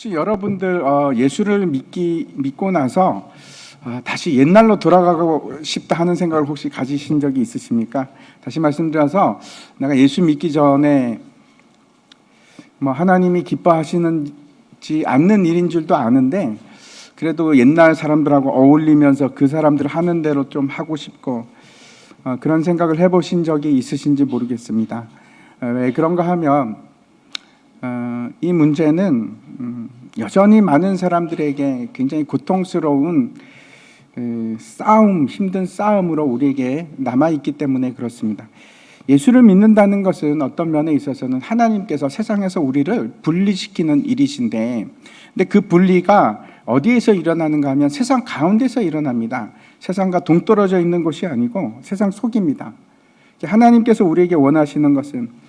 혹시 여러분들 예수를 믿고 나서 다시 옛날로 돌아가고 싶다 하는 생각을 혹시 가지신 적이 있으십니까? 다시 말씀드려서 내가 예수 믿기 전에 하나님이 기뻐하시는지 않는 일인 줄도 아는데 그래도 옛날 사람들하고 어울리면서 그 사람들 하는 대로 좀 하고 싶고 그런 생각을 해보신 적이 있으신지 모르겠습니다. 왜 그런가 하면 이 문제는 여전히 많은 사람들에게 굉장히 고통스러운 힘든 싸움으로 우리에게 남아있기 때문에 그렇습니다. 예수를 믿는다는 것은 어떤 면에 있어서는 하나님께서 세상에서 우리를 분리시키는 일이신데, 근데 그 분리가 어디에서 일어나는가 하면 세상 가운데서 일어납니다. 세상과 동떨어져 있는 곳이 아니고 세상 속입니다. 하나님께서 우리에게 원하시는 것은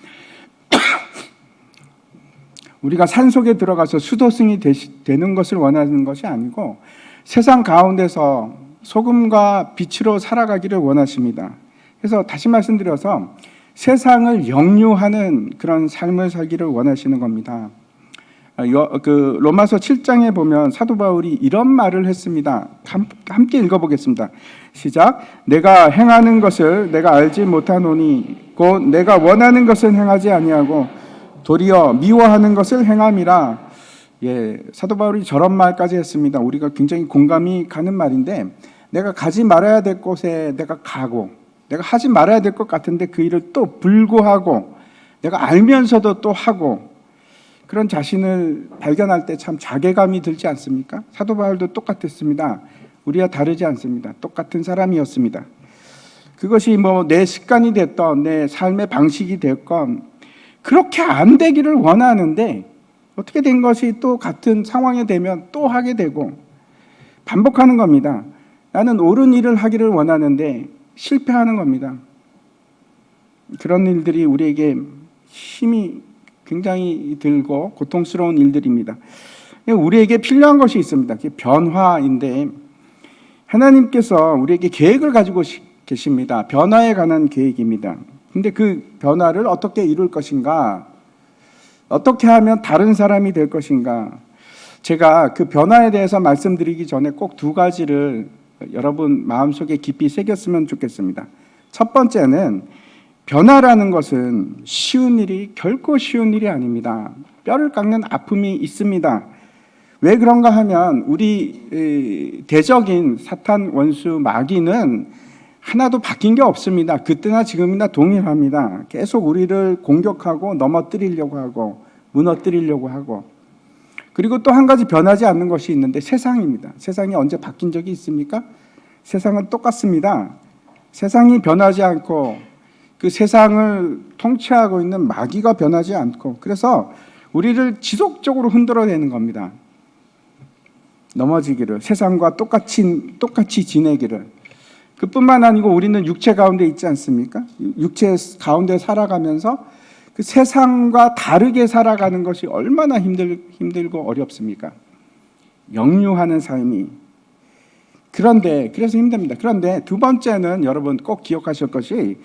우리가 산속에 들어가서 수도승이 되는 것을 원하는 것이 아니고 세상 가운데서 소금과 빛으로 살아가기를 원하십니다. 그래서 다시 말씀드려서 세상을 영유하는 그런 삶을 살기를 원하시는 겁니다. 로마서 7장에 보면 사도 바울이 이런 말을 했습니다. 함께 읽어보겠습니다. 시작. 내가 행하는 것을 내가 알지 못하노니 곧 내가 원하는 것은 행하지 아니하고 도리어 미워하는 것을 행함이라. 사도 바울이 저런 말까지 했습니다. 우리가 굉장히 공감이 가는 말인데, 내가 가지 말아야 될 곳에 내가 가고, 내가 하지 말아야 될 것 같은데 그 일을 또 불구하고, 내가 알면서도 또 하고, 그런 자신을 발견할 때 참 자괴감이 들지 않습니까? 사도 바울도 똑같았습니다. 우리와 다르지 않습니다. 똑같은 사람이었습니다. 그것이 내 습관이 됐던 내 삶의 방식이 됐건 그렇게 안 되기를 원하는데 어떻게 된 것이 또 같은 상황이 되면 또 하게 되고 반복하는 겁니다. 나는 옳은 일을 하기를 원하는데 실패하는 겁니다. 그런 일들이 우리에게 힘이 굉장히 들고 고통스러운 일들입니다. 우리에게 필요한 것이 있습니다. 그게 변화인데 하나님께서 우리에게 계획을 가지고 계십니다. 변화에 관한 계획입니다. 근데 그 변화를 어떻게 이룰 것인가? 어떻게 하면 다른 사람이 될 것인가? 제가 그 변화에 대해서 말씀드리기 전에 꼭 두 가지를 여러분 마음속에 깊이 새겼으면 좋겠습니다. 첫 번째는 변화라는 것은 결코 쉬운 일이 아닙니다. 뼈를 깎는 아픔이 있습니다. 왜 그런가 하면 우리 대적인 사탄 원수 마귀는 하나도 바뀐 게 없습니다. 그때나 지금이나 동일합니다. 계속 우리를 공격하고 넘어뜨리려고 하고 무너뜨리려고 하고, 그리고 또 한 가지 변하지 않는 것이 있는데 세상입니다. 세상이 언제 바뀐 적이 있습니까? 세상은 똑같습니다. 세상이 변하지 않고 그 세상을 통치하고 있는 마귀가 변하지 않고, 그래서 우리를 지속적으로 흔들어내는 겁니다. 넘어지기를, 세상과 똑같이 지내기를. 그뿐만 아니고 우리는 육체 가운데 있지 않습니까? 육체 가운데 살아가면서 그 세상과 다르게 살아가는 것이 얼마나 힘들고 어렵습니까? 영유하는 삶이. 그래서 힘듭니다. 그런데 두 번째는 여러분 꼭 기억하실 것이,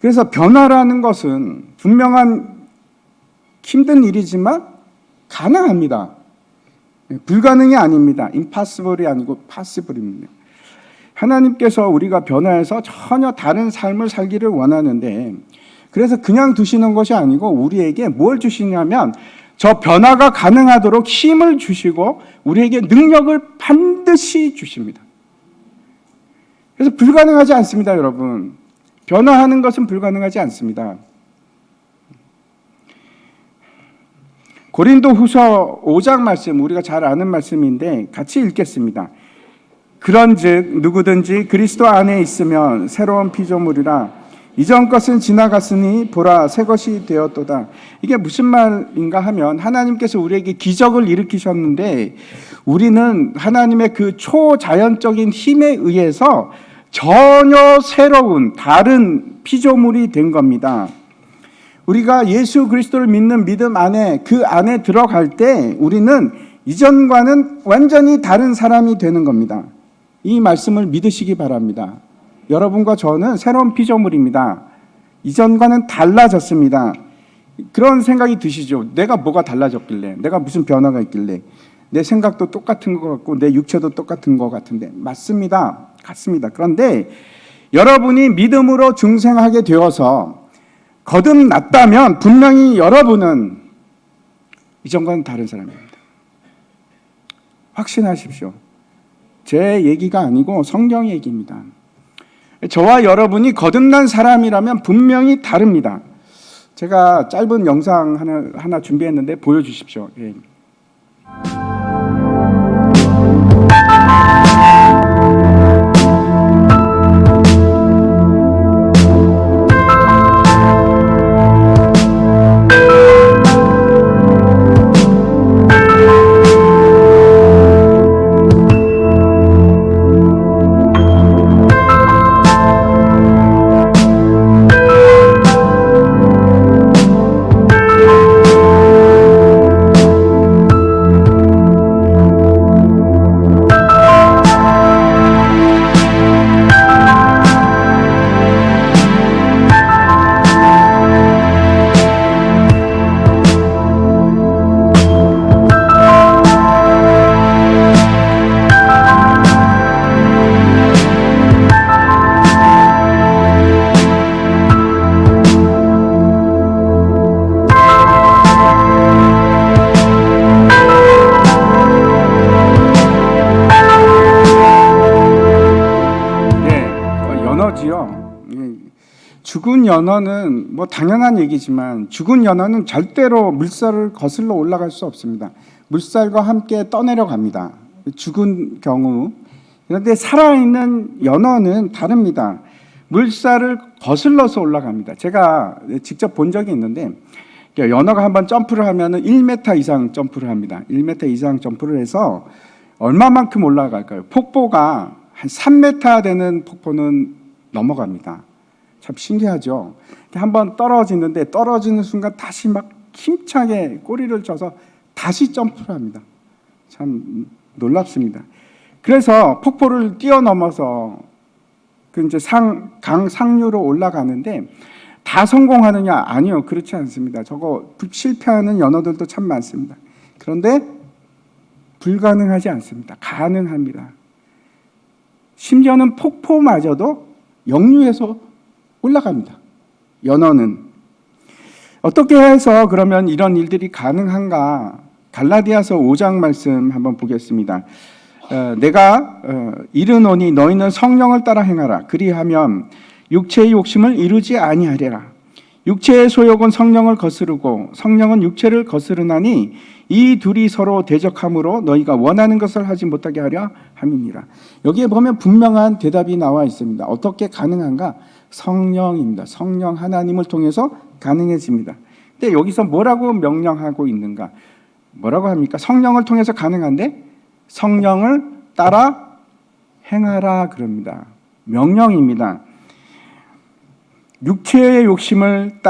그래서 변화라는 것은 분명한 힘든 일이지만 가능합니다. 불가능이 아닙니다. impossible이 아니고 possible입니다. 하나님께서 우리가 변화해서 전혀 다른 삶을 살기를 원하는데, 그래서 그냥 두시는 것이 아니고 우리에게 뭘 주시냐면 저 변화가 가능하도록 힘을 주시고 우리에게 능력을 반드시 주십니다. 그래서 불가능하지 않습니다, 여러분. 변화하는 것은 불가능하지 않습니다. 고린도후서 5장 말씀, 우리가 잘 아는 말씀인데 같이 읽겠습니다. 그런즉 누구든지 그리스도 안에 있으면 새로운 피조물이라, 이전 것은 지나갔으니 보라 새 것이 되었도다. 이게 무슨 말인가 하면 하나님께서 우리에게 기적을 일으키셨는데 우리는 하나님의 그 초자연적인 힘에 의해서 전혀 새로운 다른 피조물이 된 겁니다. 우리가 예수 그리스도를 믿는 믿음 안에, 그 안에 들어갈 때 우리는 이전과는 완전히 다른 사람이 되는 겁니다. 이 말씀을 믿으시기 바랍니다. 여러분과 저는 새로운 피조물입니다. 이전과는 달라졌습니다. 그런 생각이 드시죠? 내가 뭐가 달라졌길래, 내가 무슨 변화가 있길래, 내 생각도 똑같은 것 같고 내 육체도 똑같은 것 같은데. 맞습니다. 같습니다. 그런데 여러분이 믿음으로 중생하게 되어서 거듭났다면 분명히 여러분은 이전과는 다른 사람입니다. 확신하십시오. 제 얘기가 아니고 성경의 얘기입니다. 저와 여러분이 거듭난 사람이라면 분명히 다릅니다. 제가 짧은 영상 하나 준비했는데 보여주십시오. 예. 죽은 연어는 뭐 당연한 얘기지만 죽은 연어는 절대로 물살을 거슬러 올라갈 수 없습니다. 물살과 함께 떠내려갑니다. 죽은 경우. 그런데 살아있는 연어는 다릅니다. 물살을 거슬러서 올라갑니다. 제가 직접 본 적이 있는데 연어가 한번 점프를 하면 1m 이상 점프를 합니다. 1m 이상 점프를 해서 얼마만큼 올라갈까요? 폭포가 한 3m 되는 폭포는 넘어갑니다. 참 신기하죠. 한번 떨어지는데 떨어지는 순간 다시 막 힘차게 꼬리를 쳐서 다시 점프를 합니다. 참 놀랍습니다. 그래서 폭포를 뛰어넘어서 그 이제 강 상류로 올라가는데 다 성공하느냐? 아니요, 그렇지 않습니다. 저거 실패하는 연어들도 참 많습니다. 그런데 불가능하지 않습니다. 가능합니다. 심지어는 폭포마저도 역류해서 올라갑니다. 연어는. 어떻게 해서 그러면 이런 일들이 가능한가? 갈라디아서 5장 말씀 한번 보겠습니다. 내가 이르노니 너희는 성령을 따라 행하라. 그리하면 육체의 욕심을 이루지 아니하리라. 육체의 소욕은 성령을 거스르고 성령은 육체를 거스르나니 이 둘이 서로 대적함으로 너희가 원하는 것을 하지 못하게 하려 함이니라. 여기에 보면 분명한 대답이 나와 있습니다. 어떻게 가능한가? 성령입니다. 성령 하나님을 통해서 가능해집니다. 근데 여기서 뭐라고 명령하고 있는가? 뭐라고 합니까? 성령을 통해서 가능한데 성령을 따라 행하라 그럽니다. 명령입니다. 육체의 욕심을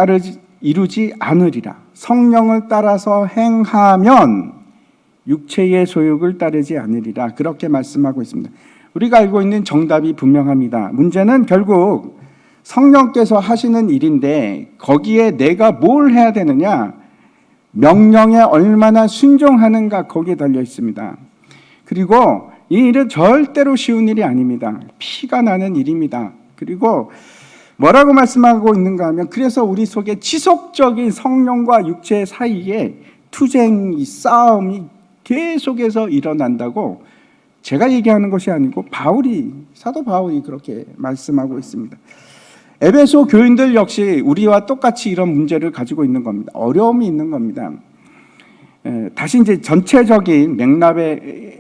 이루지 않으리라. 성령을 따라서 행하면 육체의 소욕을 따르지 않으리라. 그렇게 말씀하고 있습니다. 우리가 알고 있는 정답이 분명합니다. 문제는 결국 성령께서 하시는 일인데 거기에 내가 뭘 해야 되느냐? 명령에 얼마나 순종하는가 거기에 달려 있습니다. 그리고 이 일은 절대로 쉬운 일이 아닙니다. 피가 나는 일입니다. 그리고 뭐라고 말씀하고 있는가 하면 그래서 우리 속에 지속적인 성령과 육체 사이에 투쟁이 싸움이 계속해서 일어난다고 제가 얘기하는 것이 아니고 사도 바울이 그렇게 말씀하고 있습니다. 에베소 교인들 역시 우리와 똑같이 이런 문제를 가지고 있는 겁니다. 어려움이 있는 겁니다. 다시 이제 전체적인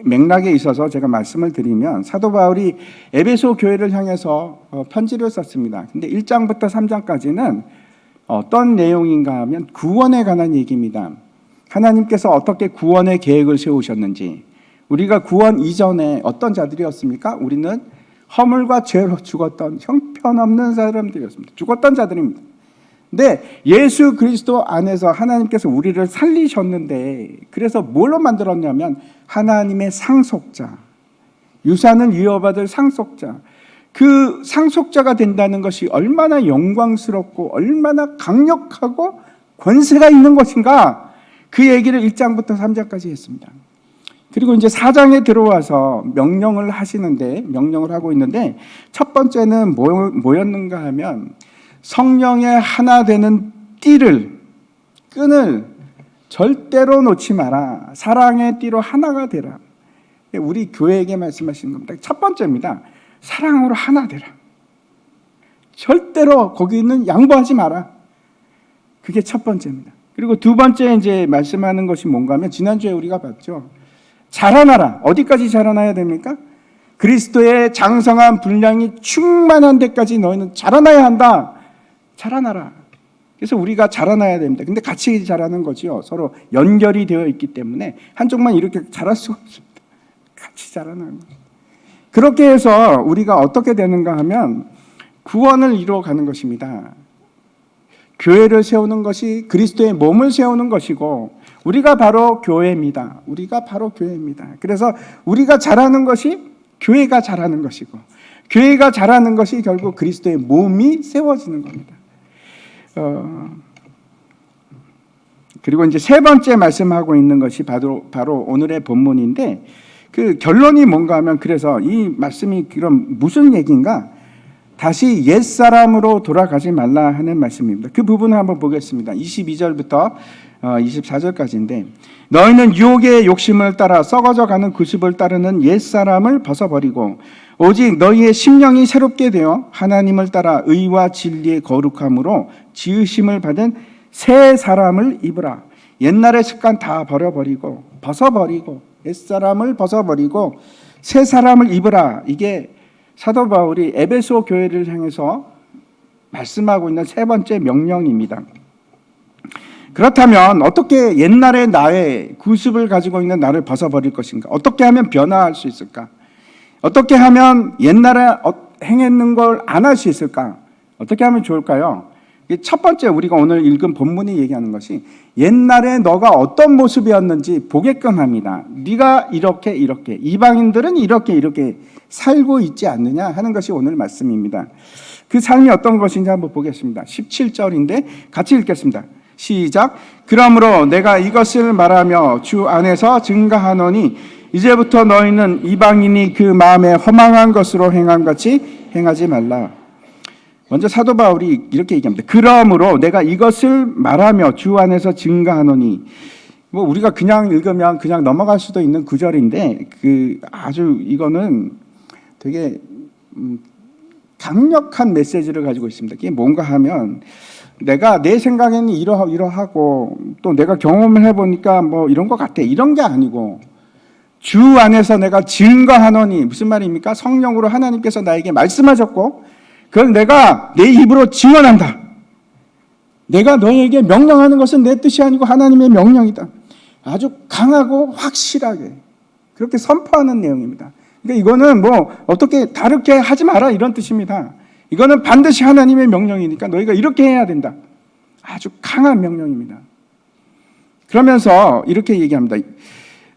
맥락에 있어서 제가 말씀을 드리면 사도 바울이 에베소 교회를 향해서 편지를 썼습니다. 근데 1장부터 3장까지는 어떤 내용인가 하면 구원에 관한 얘기입니다. 하나님께서 어떻게 구원의 계획을 세우셨는지, 우리가 구원 이전에 어떤 자들이었습니까? 우리는 허물과 죄로 죽었던 형편없는 사람들이었습니다. 죽었던 자들입니다. 근데 예수 그리스도 안에서 하나님께서 우리를 살리셨는데 그래서 뭘로 만들었냐면 하나님의 상속자, 유산을 이어받을 상속자, 그 상속자가 된다는 것이 얼마나 영광스럽고 얼마나 강력하고 권세가 있는 것인가? 그 얘기를 1장부터 3장까지 했습니다. 그리고 이제 4장에 들어와서 명령을 하고 있는데, 첫 번째는 뭐였는가 하면 성령의 하나 되는 끈을 절대로 놓지 마라. 사랑의 띠로 하나가 되라. 우리 교회에게 말씀하시는 겁니다. 첫 번째입니다. 사랑으로 하나 되라. 절대로 거기는 양보하지 마라. 그게 첫 번째입니다. 그리고 두 번째 이제 말씀하는 것이 뭔가 하면 지난주에 우리가 봤죠. 자라나라. 어디까지 자라나야 됩니까? 그리스도의 장성한 분량이 충만한 데까지 너희는 자라나야 한다. 자라나라. 그래서 우리가 자라나야 됩니다. 근데 같이 자라는 거죠. 서로 연결이 되어 있기 때문에 한쪽만 이렇게 자랄 수가 없습니다. 같이 자라나는 거죠. 그렇게 해서 우리가 어떻게 되는가 하면 구원을 이루어가는 것입니다. 교회를 세우는 것이 그리스도의 몸을 세우는 것이고, 우리가 바로 교회입니다. 그래서 우리가 자라는 것이 교회가 자라는 것이고, 교회가 자라는 것이 결국 그리스도의 몸이 세워지는 겁니다. 그리고 이제 세 번째 말씀하고 있는 것이 바로 오늘의 본문인데, 그 결론이 뭔가 하면, 그래서 이 말씀이 그럼 무슨 얘기인가? 다시 옛사람으로 돌아가지 말라 하는 말씀입니다. 그 부분을 한번 보겠습니다. 22절부터 24절까지인데, 너희는 유혹의 욕심을 따라 썩어져가는 구습을 따르는 옛사람을 벗어버리고 오직 너희의 심령이 새롭게 되어 하나님을 따라 의와 진리의 거룩함으로 지으심을 받은 새 사람을 입으라. 옛날의 습관 다 벗어버리고 옛사람을 벗어버리고 새 사람을 입으라. 이게 사도 바울이 에베소 교회를 향해서 말씀하고 있는 세 번째 명령입니다. 그렇다면 어떻게 옛날의 나의 구습을 가지고 있는 나를 벗어버릴 것인가? 어떻게 하면 변화할 수 있을까? 어떻게 하면 옛날에 행했는 걸 안 할 수 있을까? 어떻게 하면 좋을까요? 첫 번째, 우리가 오늘 읽은 본문이 얘기하는 것이 옛날에 너가 어떤 모습이었는지 보게끔 합니다. 네가 이렇게 이방인들은 이렇게 살고 있지 않느냐 하는 것이 오늘 말씀입니다. 그 삶이 어떤 것인지 한번 보겠습니다. 17절인데 같이 읽겠습니다. 시작. 그러므로 내가 이것을 말하며 주 안에서 증거하노니 이제부터 너희는 이방인이 그 마음에 허망한 것으로 행함같이 행하지 말라. 먼저 사도 바울이 이렇게 얘기합니다. 그러므로 내가 이것을 말하며 주 안에서 증거하노니, 우리가 그냥 읽으면 그냥 넘어갈 수도 있는 구절인데, 아주 이거는 되게 강력한 메시지를 가지고 있습니다. 그게 뭔가 하면, 내가 내 생각에는 이러하고 또 내가 경험을 해보니까 이런 것 같아, 이런 게 아니고, 주 안에서 내가 증거하노니, 무슨 말입니까? 성령으로 하나님께서 나에게 말씀하셨고 그걸 내가 내 입으로 증언한다. 내가 너에게 명령하는 것은 내 뜻이 아니고 하나님의 명령이다. 아주 강하고 확실하게 그렇게 선포하는 내용입니다. 그러니까 이거는 어떻게 다르게 하지 마라 이런 뜻입니다. 이거는 반드시 하나님의 명령이니까 너희가 이렇게 해야 된다. 아주 강한 명령입니다. 그러면서 이렇게 얘기합니다.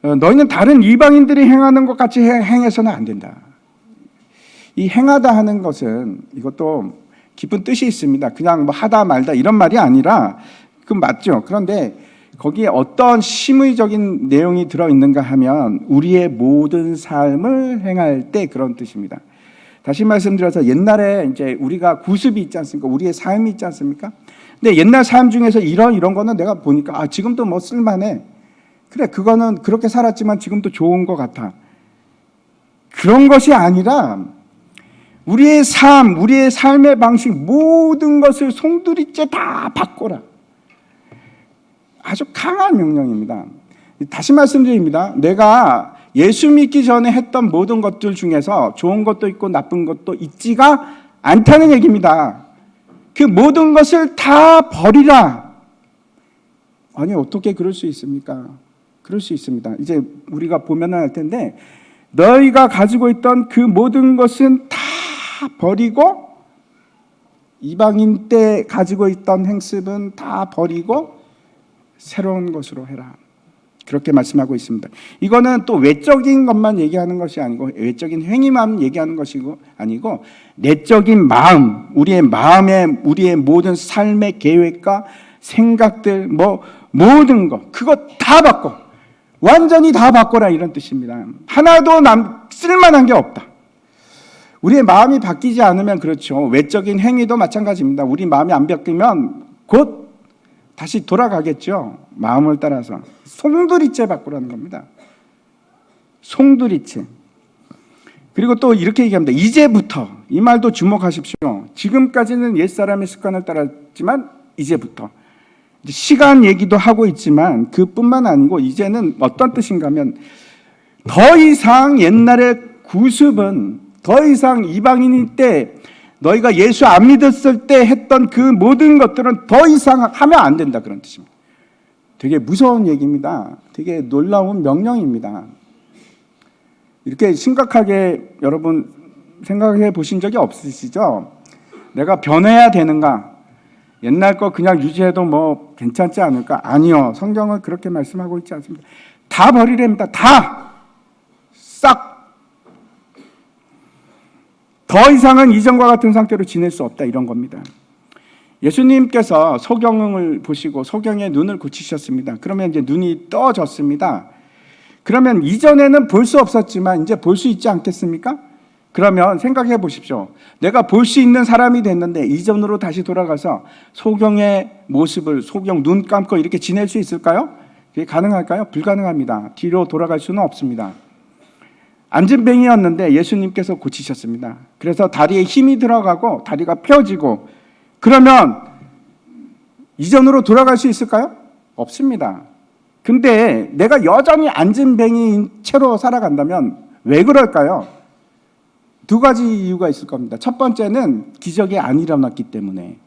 너희는 다른 이방인들이 행하는 것 같이 행해서는 안 된다. 이 행하다 하는 것은 이것도 깊은 뜻이 있습니다. 그냥 하다 말다 이런 말이 아니라, 그건 맞죠. 그런데 거기에 어떤 심의적인 내용이 들어있는가 하면 우리의 모든 삶을 행할 때 그런 뜻입니다. 다시 말씀드려서 옛날에 이제 우리가 구습이 있지 않습니까? 우리의 삶이 있지 않습니까? 근데 옛날 삶 중에서 이런 거는 내가 보니까 지금도 쓸만해. 그래, 그거는 그렇게 살았지만 지금도 좋은 것 같아. 그런 것이 아니라 우리의 삶, 우리의 삶의 방식 모든 것을 송두리째 다 바꿔라. 아주 강한 명령입니다. 다시 말씀드립니다. 내가 예수 믿기 전에 했던 모든 것들 중에서 좋은 것도 있고 나쁜 것도 있지가 않다는 얘기입니다. 그 모든 것을 다 버리라. 아니, 어떻게 그럴 수 있습니까? 그럴 수 있습니다. 이제 우리가 보면 알 텐데, 너희가 가지고 있던 그 모든 것은 다 버리고, 이방인 때 가지고 있던 행습은 다 버리고 새로운 것으로 해라. 그렇게 말씀하고 있습니다. 이거는 또 외적인 것만 얘기하는 것이 아니고, 외적인 행위만 얘기하는 것이고 아니고, 내적인 마음, 우리의 마음에 우리의 모든 삶의 계획과 생각들, 모든 거 그거 다 바꿔. 완전히 다 바꿔라 이런 뜻입니다. 하나도 쓸만한 게 없다. 우리의 마음이 바뀌지 않으면 그렇죠. 외적인 행위도 마찬가지입니다. 우리 마음이 안 바뀌면 곧 다시 돌아가겠죠. 마음을 따라서. 송두리째 바꾸라는 겁니다. 송두리째. 그리고 또 이렇게 얘기합니다. 이제부터. 이 말도 주목하십시오. 지금까지는 옛사람의 습관을 따랐지만 이제부터. 시간 얘기도 하고 있지만 그뿐만 아니고 이제는 어떤 뜻인가 하면 더 이상 옛날의 구습은 더 이상 이방인일 때 너희가 예수 안 믿었을 때 했던 그 모든 것들은 더 이상 하면 안 된다 그런 뜻입니다. 되게 무서운 얘기입니다. 되게 놀라운 명령입니다. 이렇게 심각하게 여러분 생각해 보신 적이 없으시죠? 내가 변해야 되는가? 옛날 거 그냥 유지해도 괜찮지 않을까? 아니요. 성경은 그렇게 말씀하고 있지 않습니다. 다 버리랍니다. 다! 싹! 더 이상은 이전과 같은 상태로 지낼 수 없다 이런 겁니다. 예수님께서 소경을 보시고 소경의 눈을 고치셨습니다. 그러면 이제 눈이 떠졌습니다. 그러면 이전에는 볼 수 없었지만 이제 볼 수 있지 않겠습니까? 그러면 생각해 보십시오. 내가 볼 수 있는 사람이 됐는데 이전으로 다시 돌아가서 소경의 모습을 소경 눈 감고 이렇게 지낼 수 있을까요? 그게 가능할까요? 불가능합니다. 뒤로 돌아갈 수는 없습니다. 안진뱅이였는데 예수님께서 고치셨습니다. 그래서 다리에 힘이 들어가고 다리가 펴지고 그러면 이전으로 돌아갈 수 있을까요? 없습니다. 근데 내가 여전히 안진뱅이인 채로 살아간다면 왜 그럴까요? 두 가지 이유가 있을 겁니다. 첫 번째는 기적이 안 일어났기 때문에.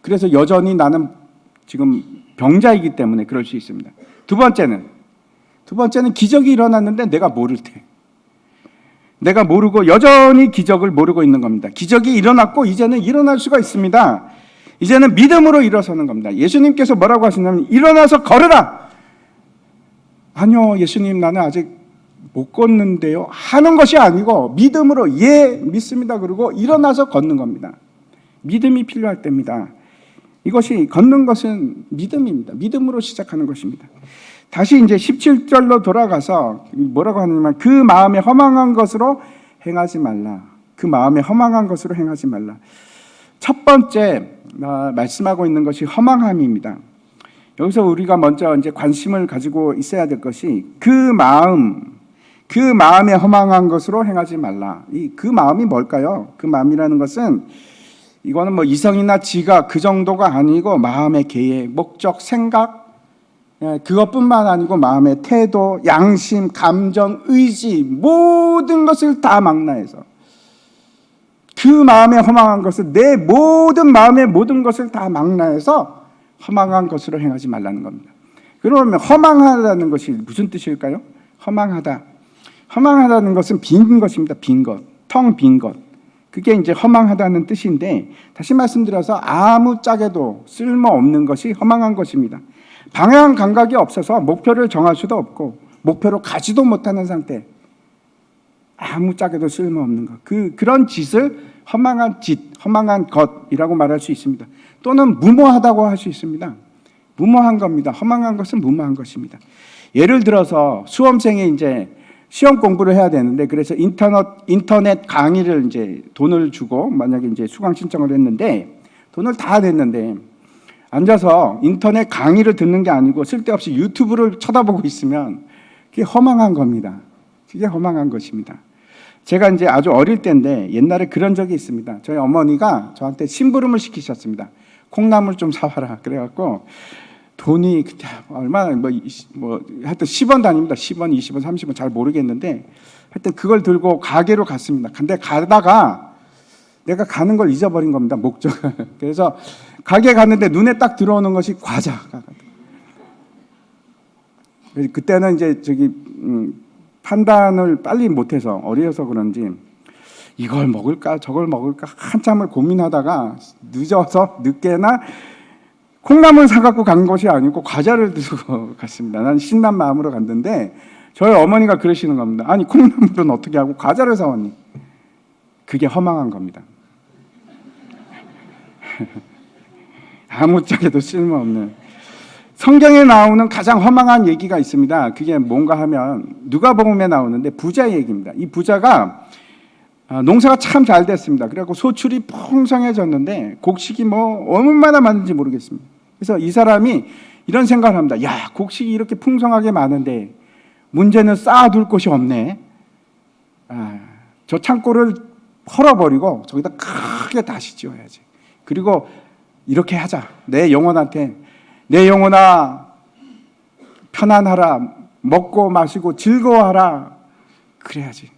그래서 여전히 나는 지금 병자이기 때문에 그럴 수 있습니다. 두 번째는 기적이 일어났는데 내가 모를 때. 내가 모르고 여전히 기적을 모르고 있는 겁니다. 기적이 일어났고 이제는 일어날 수가 있습니다. 이제는 믿음으로 일어서는 겁니다. 예수님께서 뭐라고 하시냐면 일어나서 걸으라. 아니요, 예수님 나는 아직 못 걷는데요. 하는 것이 아니고 믿음으로 믿습니다. 그리고 일어나서 걷는 겁니다. 믿음이 필요할 때입니다. 이것이 걷는 것은 믿음입니다. 믿음으로 시작하는 것입니다. 다시 이제 17절로 돌아가서 뭐라고 하냐면 그 마음에 허망한 것으로 행하지 말라. 그 마음에 허망한 것으로 행하지 말라. 첫 번째 말씀하고 있는 것이 허망함입니다. 여기서 우리가 먼저 이제 관심을 가지고 있어야 될 것이 그 마음에 허망한 것으로 행하지 말라. 그 마음이 뭘까요? 그 마음이라는 것은 이거는 이성이나 지각 그 정도가 아니고 마음의 계획, 목적, 생각 그것뿐만 아니고 마음의 태도, 양심, 감정, 의지 모든 것을 다 망라해서 그 마음에 허망한 것을 내 모든 마음의 모든 것을 다 망라해서 허망한 것으로 행하지 말라는 겁니다. 그러면 허망하다는 것이 무슨 뜻일까요? 허망하다는 것은 빈 것입니다. 빈 것, 텅 빈 것. 그게 이제 허망하다는 뜻인데 다시 말씀드려서 아무짝에도 쓸모없는 것이 허망한 것입니다. 방향 감각이 없어서 목표를 정할 수도 없고 목표로 가지도 못하는 상태. 아무짝에도 쓸모없는 것. 그런 짓을 허망한 짓, 허망한 것이라고 말할 수 있습니다. 또는 무모하다고 할 수 있습니다. 무모한 겁니다. 허망한 것은 무모한 것입니다. 예를 들어서 수험생이 이제 시험 공부를 해야 되는데 그래서 인터넷 강의를 이제 돈을 주고 만약에 이제 수강 신청을 했는데 돈을 다 냈는데 앉아서 인터넷 강의를 듣는 게 아니고 쓸데없이 유튜브를 쳐다보고 있으면 그게 허망한 겁니다. 그게 허망한 것입니다. 제가 이제 아주 어릴 때인데 옛날에 그런 적이 있습니다. 저희 어머니가 저한테 심부름을 시키셨습니다. 콩나물 좀 사와라. 그래갖고 돈이 그때 얼마나 하여튼 10원 단위입니다. 10원, 20원, 30원 잘 모르겠는데 하여튼 그걸 들고 가게로 갔습니다. 근데 가다가 내가 가는 걸 잊어버린 겁니다. 목적을. 그래서 가게 갔는데 눈에 딱 들어오는 것이 과자가. 그때는 이제 판단을 빨리 못해서 어려서 그런지 이걸 먹을까 저걸 먹을까 한참을 고민하다가 늦게나 콩나물 사갖고 간 것이 아니고 과자를 들고 갔습니다. 난 신난 마음으로 갔는데 저희 어머니가 그러시는 겁니다. 아니 콩나물은 어떻게 하고 과자를 사왔니? 그게 허망한 겁니다. 아무짝에도 쓸모없는. 성경에 나오는 가장 허망한 얘기가 있습니다. 그게 뭔가 하면 누가복음에 나오는데 부자 얘기입니다. 이 부자가 농사가 참 잘 됐습니다. 그래갖고 소출이 풍성해졌는데 곡식이 뭐 얼마나 많은지 모르겠습니다. 그래서 이 사람이 이런 생각을 합니다. 야, 곡식이 이렇게 풍성하게 많은데 문제는 쌓아둘 곳이 없네. 저 창고를 헐어버리고 저기다 크게 다시 지어야지. 그리고 이렇게 하자. 내 영혼한테, 내 영혼아 편안하라, 먹고 마시고 즐거워하라. 그래야지.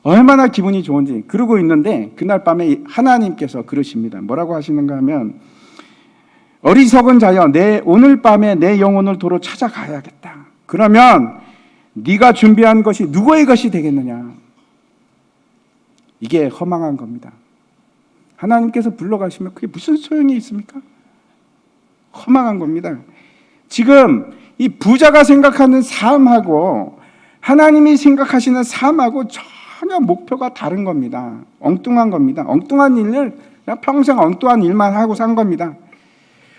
얼마나 기분이 좋은지. 그러고 있는데 그날 밤에 하나님께서 그러십니다. 뭐라고 하시는가 하면, 어리석은 자여, 오늘 밤에 내 영혼을 도로 찾아가야겠다. 그러면 네가 준비한 것이 누구의 것이 되겠느냐. 이게 허망한 겁니다. 하나님께서 불러가시면 그게 무슨 소용이 있습니까? 허망한 겁니다. 지금 이 부자가 생각하는 삶하고 하나님이 생각하시는 삶하고 전혀 목표가 다른 겁니다. 엉뚱한 겁니다. 엉뚱한 일을 그냥 평생 엉뚱한 일만 하고 산 겁니다.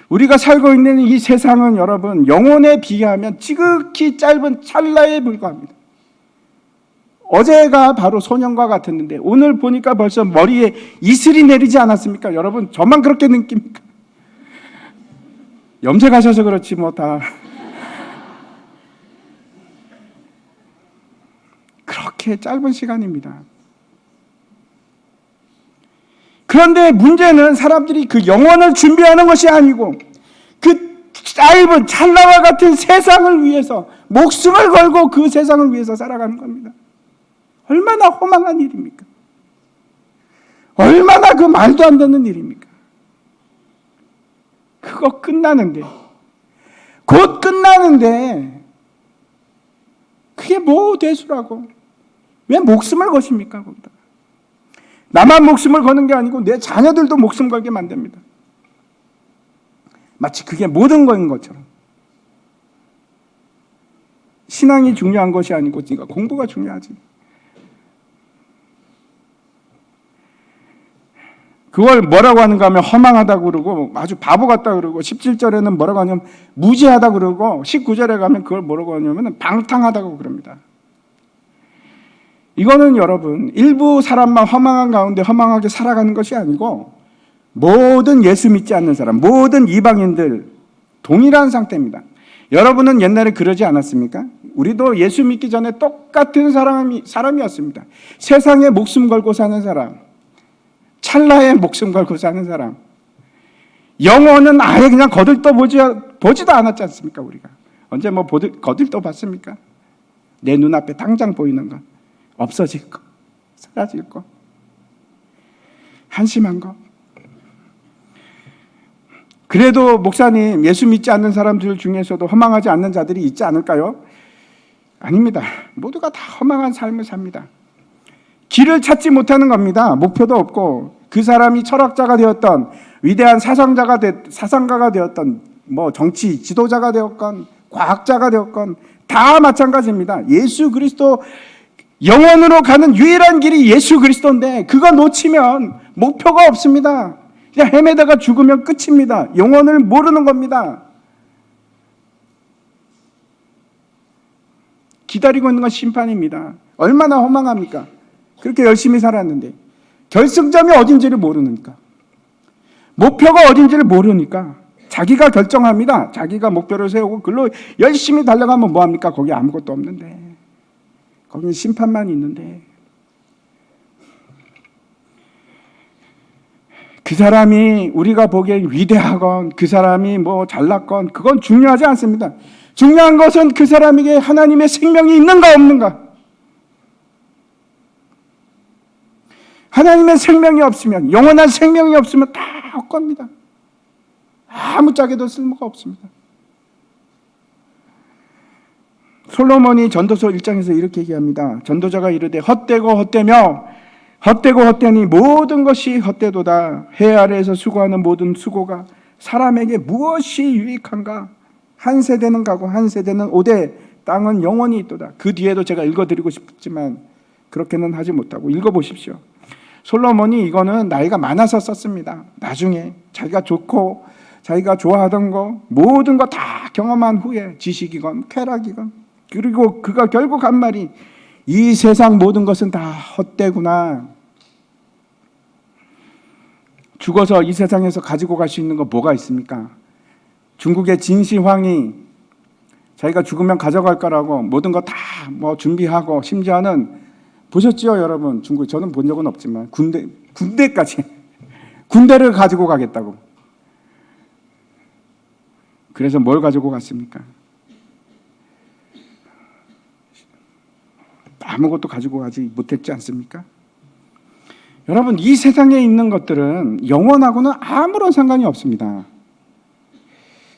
우리가 살고 있는 이 세상은 여러분, 영혼에 비하면 지극히 짧은 찰나에 불과합니다. 어제가 바로 소년과 같았는데 오늘 보니까 벌써 머리에 이슬이 내리지 않았습니까? 여러분, 저만 그렇게 느낍니까? 염색하셔서 그렇지 뭐 다. 그렇게 짧은 시간입니다. 그런데 문제는 사람들이 그 영혼을 준비하는 것이 아니고 그 짧은 찰나와 같은 세상을 위해서 목숨을 걸고 그 세상을 위해서 살아가는 겁니다. 얼마나 허망한 일입니까? 얼마나 그 말도 안 되는 일입니까? 그거 끝나는데, 곧 끝나는데 그게 뭐 대수라고. 왜 목숨을 거십니까? 거기다. 나만 목숨을 거는 게 아니고 내 자녀들도 목숨 걸게 만듭니다. 마치 그게 모든 거인 것처럼. 신앙이 중요한 것이 아니고 네가 공부가 중요하지. 그걸 뭐라고 하는가 하면 허망하다고 그러고 아주 바보 같다 그러고 17절에는 뭐라고 하냐면 무지하다 그러고 19절에 가면 그걸 뭐라고 하냐면 방탕하다고 그럽니다. 이거는 여러분, 일부 사람만 허망한 가운데 허망하게 살아가는 것이 아니고 모든 예수 믿지 않는 사람, 모든 이방인들 동일한 상태입니다. 여러분은 옛날에 그러지 않았습니까? 우리도 예수 믿기 전에 똑같은 사람이었습니다. 세상에 목숨 걸고 사는 사람, 찰나에 목숨 걸고 사는 사람, 영혼은 아예 그냥 거들떠 보지도 않았지 않습니까? 우리가 언제 뭐 거들떠 봤습니까? 내 눈앞에 당장 보이는 것, 없어질 것, 사라질 것, 한심한 것. 그래도 목사님, 예수 믿지 않는 사람들 중에서도 허망하지 않는 자들이 있지 않을까요? 아닙니다. 모두가 다 허망한 삶을 삽니다. 길을 찾지 못하는 겁니다. 목표도 없고, 그 사람이 철학자가 되었던, 위대한 사상가가 되었던, 뭐 정치 지도자가 되었건 과학자가 되었건 다 마찬가지입니다. 예수 그리스도, 영원으로 가는 유일한 길이 예수 그리스도인데 그거 놓치면 목표가 없습니다. 그냥 헤매다가 죽으면 끝입니다. 영혼을 모르는 겁니다. 기다리고 있는 건 심판입니다. 얼마나 허망합니까? 그렇게 열심히 살았는데 결승점이 어딘지를 모르니까, 목표가 어딘지를 모르니까 자기가 결정합니다. 자기가 목표를 세우고 글로 열심히 달려가면 뭐합니까? 거기 아무것도 없는데, 거기는 심판만 있는데. 그 사람이 우리가 보기엔 위대하건 그 사람이 뭐 잘났건 그건 중요하지 않습니다. 중요한 것은 그 사람에게 하나님의 생명이 있는가 없는가. 하나님의 생명이 없으면, 영원한 생명이 없으면 다 헛겁니다. 아무짝에도 쓸모가 없습니다. 솔로몬이 전도서 1장에서 이렇게 얘기합니다. 전도자가 이르되 헛되고 헛되며 헛되고 헛되니 모든 것이 헛되도다. 해 아래에서 수고하는 모든 수고가 사람에게 무엇이 유익한가? 한 세대는 가고 한 세대는 오되 땅은 영원히 있도다. 그 뒤에도 제가 읽어드리고 싶지만 그렇게는 하지 못하고 읽어보십시오. 솔로몬이 이거는 나이가 많아서 썼습니다. 나중에 자기가 좋고 자기가 좋아하던 거 모든 거 다 경험한 후에 지식이건 쾌락이건 그리고 그가 결국 한 말이 이 세상 모든 것은 다 헛되구나. 죽어서 이 세상에서 가지고 갈 수 있는 거 뭐가 있습니까? 중국의 진시황이 자기가 죽으면 가져갈 거라고 모든 거 다 뭐 준비하고 심지어는 보셨죠, 여러분? 중국 저는 본 적은 없지만 군대까지 군대를 가지고 가겠다고. 그래서 뭘 가지고 갔습니까? 아무것도 가지고 가지 못했지 않습니까? 여러분, 이 세상에 있는 것들은 영원하고는 아무런 상관이 없습니다.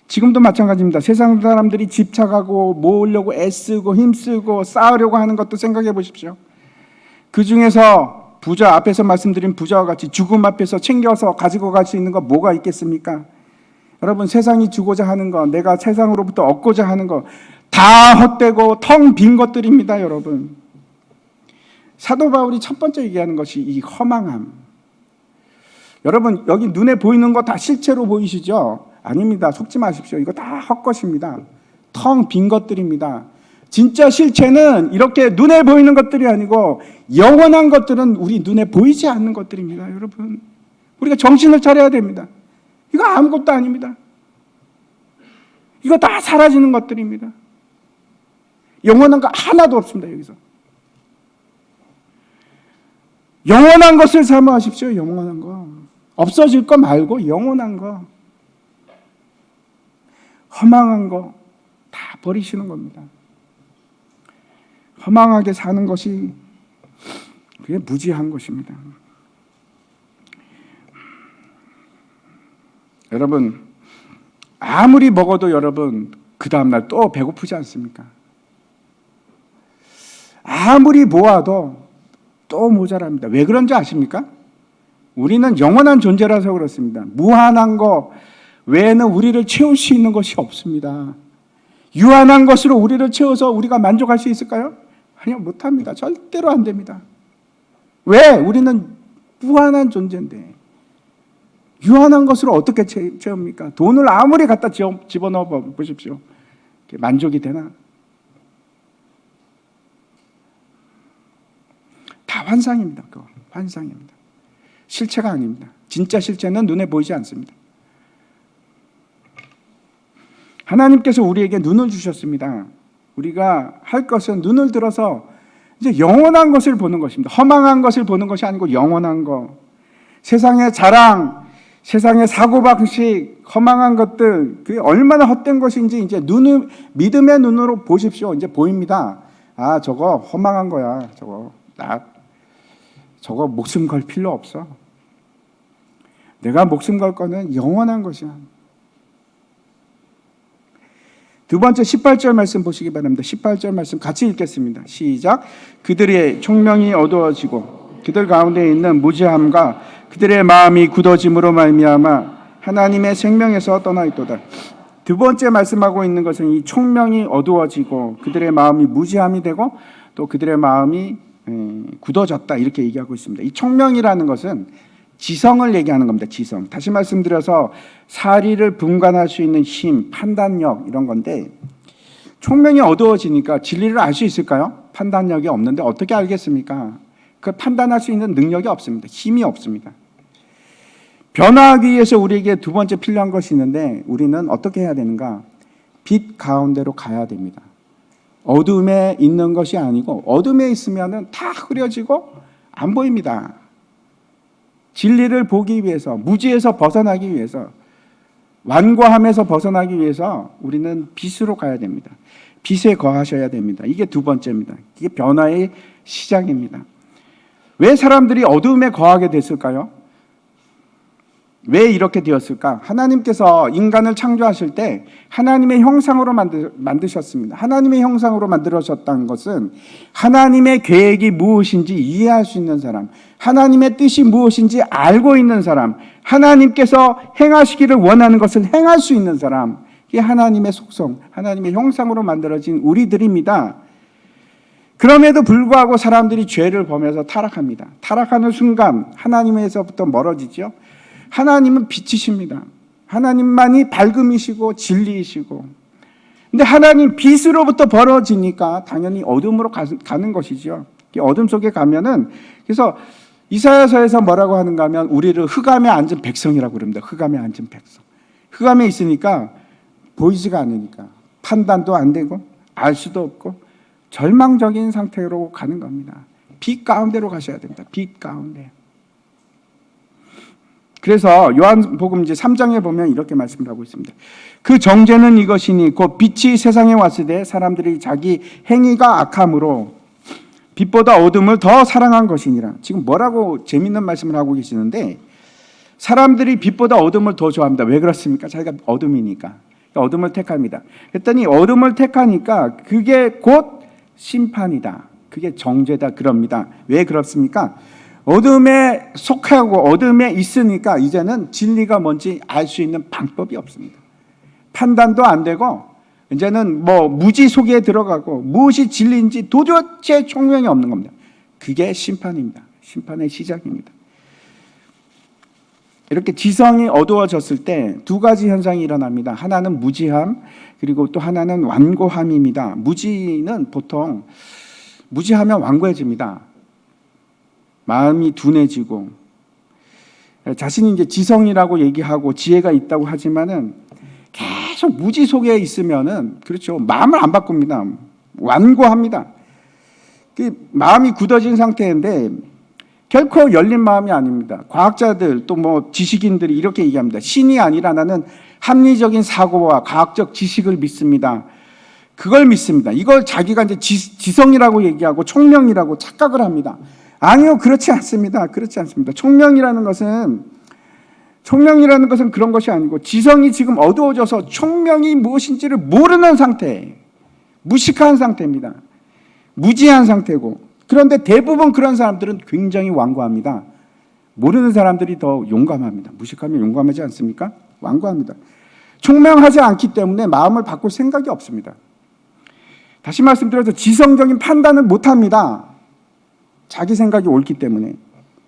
지금도 마찬가지입니다. 세상 사람들이 집착하고 모으려고 애쓰고 힘쓰고 쌓으려고 하는 것도 생각해 보십시오. 그 중에서 부자, 앞에서 말씀드린 부자와 같이 죽음 앞에서 챙겨서 가지고 갈 수 있는 거 뭐가 있겠습니까? 여러분, 세상이 주고자 하는 거, 내가 세상으로부터 얻고자 하는 거 다 헛되고 텅 빈 것들입니다, 여러분. 사도 바울이 첫 번째 얘기하는 것이 이 허망함. 여러분, 여기 눈에 보이는 거 다 실체로 보이시죠? 아닙니다. 속지 마십시오. 이거 다 헛것입니다. 텅 빈 것들입니다. 진짜 실체는 이렇게 눈에 보이는 것들이 아니고 영원한 것들은 우리 눈에 보이지 않는 것들입니다. 여러분, 우리가 정신을 차려야 됩니다. 이거 아무것도 아닙니다. 이거 다 사라지는 것들입니다. 영원한 거 하나도 없습니다. 여기서 영원한 것을 사모하십시오. 영원한 거, 없어질 거 말고 영원한 거, 허망한 거 다 버리시는 겁니다. 허망하게 사는 것이 그게 무지한 것입니다. 여러분, 아무리 먹어도 여러분 그 다음날 또 배고프지 않습니까? 아무리 모아도 또 모자랍니다. 왜 그런지 아십니까? 우리는 영원한 존재라서 그렇습니다. 무한한 거 외에는 우리를 채울 수 있는 것이 없습니다. 유한한 것으로 우리를 채워서 우리가 만족할 수 있을까요? 아니요, 못합니다. 절대로 안 됩니다. 왜? 우리는 무한한 존재인데 유한한 것으로 어떻게 채웁니까? 돈을 아무리 갖다 집어넣어 보십시오. 만족이 되나? 다 환상입니다. 그거 환상입니다. 실체가 아닙니다. 진짜 실체는 눈에 보이지 않습니다. 하나님께서 우리에게 눈을 주셨습니다. 우리가 할 것은 눈을 들어서 이제 영원한 것을 보는 것입니다. 허망한 것을 보는 것이 아니고 영원한 것. 세상의 자랑, 세상의 사고방식, 허망한 것들, 그게 얼마나 헛된 것인지 이제 믿음의 눈으로 보십시오. 이제 보입니다. 아, 저거 허망한 거야. 저거 목숨 걸 필요 없어. 내가 목숨 걸 거는 영원한 것이야. 두 번째 18절 말씀 보시기 바랍니다. 18절 말씀 같이 읽겠습니다. 시작. 그들의 총명이 어두워지고 그들 가운데 있는 무지함과 그들의 마음이 굳어짐으로 말미암아 하나님의 생명에서 떠나 있도다. 두 번째 말씀하고 있는 것은 이 총명이 어두워지고 그들의 마음이 무지함이 되고 또 그들의 마음이 굳어졌다, 이렇게 얘기하고 있습니다. 이 총명이라는 것은 지성을 얘기하는 겁니다. 지성. 다시 말씀드려서 사리를 분간할 수 있는 힘, 판단력, 이런 건데, 총명이 어두워지니까 진리를 알 수 있을까요? 판단력이 없는데 어떻게 알겠습니까? 그 판단할 수 있는 능력이 없습니다. 힘이 없습니다. 변화하기 위해서 우리에게 두 번째 필요한 것이 있는데 우리는 어떻게 해야 되는가? 빛 가운데로 가야 됩니다. 어둠에 있는 것이 아니고, 어둠에 있으면 다 흐려지고 안 보입니다. 진리를 보기 위해서, 무지에서 벗어나기 위해서, 완고함에서 벗어나기 위해서 우리는 빛으로 가야 됩니다. 빛에 거하셔야 됩니다. 이게 두 번째입니다. 이게 변화의 시작입니다. 왜 사람들이 어둠에 거하게 됐을까요? 왜 이렇게 되었을까? 하나님께서 인간을 창조하실 때 하나님의 형상으로 만드셨습니다. 하나님의 형상으로 만들어졌다는 것은 하나님의 계획이 무엇인지 이해할 수 있는 사람, 하나님의 뜻이 무엇인지 알고 있는 사람, 하나님께서 행하시기를 원하는 것을 행할 수 있는 사람, 이게 하나님의 속성, 하나님의 형상으로 만들어진 우리들입니다. 그럼에도 불구하고 사람들이 죄를 범해서 타락합니다. 타락하는 순간 하나님에서부터 멀어지죠. 하나님은 빛이십니다. 하나님만이 밝음이시고 진리이시고, 근데 하나님 빛으로부터 벌어지니까 당연히 어둠으로 가는 것이죠. 어둠 속에 가면은, 그래서 이사야서에서 뭐라고 하는가 하면 우리를 흑암에 앉은 백성이라고 그럽니다. 흑암에 앉은 백성. 흑암에 있으니까 보이지가 않으니까 판단도 안 되고 알 수도 없고 절망적인 상태로 가는 겁니다. 빛 가운데로 가셔야 됩니다. 빛 가운데. 그래서 요한복음 이제 3장에 보면 이렇게 말씀을 하고 있습니다. 그 정죄는 이것이니 곧 빛이 세상에 왔을 때 사람들이 자기 행위가 악함으로 빛보다 어둠을 더 사랑한 것이니라. 지금 뭐라고 재밌는 말씀을 하고 계시는데, 사람들이 빛보다 어둠을 더 좋아합니다. 왜 그렇습니까? 자기가 어둠이니까. 어둠을 택합니다. 그랬더니 어둠을 택하니까 그게 곧 심판이다. 그게 정죄다. 그럽니다. 왜 그렇습니까? 어둠에 속하고 어둠에 있으니까 이제는 진리가 뭔지 알 수 있는 방법이 없습니다. 판단도 안 되고 이제는 무지 속에 들어가고 무엇이 진리인지 도대체 총명이 없는 겁니다. 그게 심판입니다. 심판의 시작입니다. 이렇게 지성이 어두워졌을 때 두 가지 현상이 일어납니다. 하나는 무지함, 그리고 또 하나는 완고함입니다. 무지는 보통 무지하면 완고해집니다. 마음이 둔해지고, 자신이 이제 지성이라고 얘기하고 지혜가 있다고 하지만은 계속 무지 속에 있으면은, 그렇죠, 마음을 안 바꿉니다. 완고합니다. 그 마음이 굳어진 상태인데 결코 열린 마음이 아닙니다. 과학자들 또 지식인들이 이렇게 얘기합니다. 신이 아니라 나는 합리적인 사고와 과학적 지식을 믿습니다. 그걸 믿습니다. 이걸 자기가 이제 지성이라고 얘기하고 총명이라고 착각을 합니다. 아니요, 그렇지 않습니다. 그렇지 않습니다. 총명이라는 것은 그런 것이 아니고, 지성이 지금 어두워져서 총명이 무엇인지를 모르는 상태, 무식한 상태입니다. 무지한 상태고, 그런데 대부분 그런 사람들은 굉장히 완고합니다. 모르는 사람들이 더 용감합니다. 무식하면 용감하지 않습니까? 완고합니다. 총명하지 않기 때문에 마음을 바꿀 생각이 없습니다. 다시 말씀드려서 지성적인 판단을 못합니다. 자기 생각이 옳기 때문에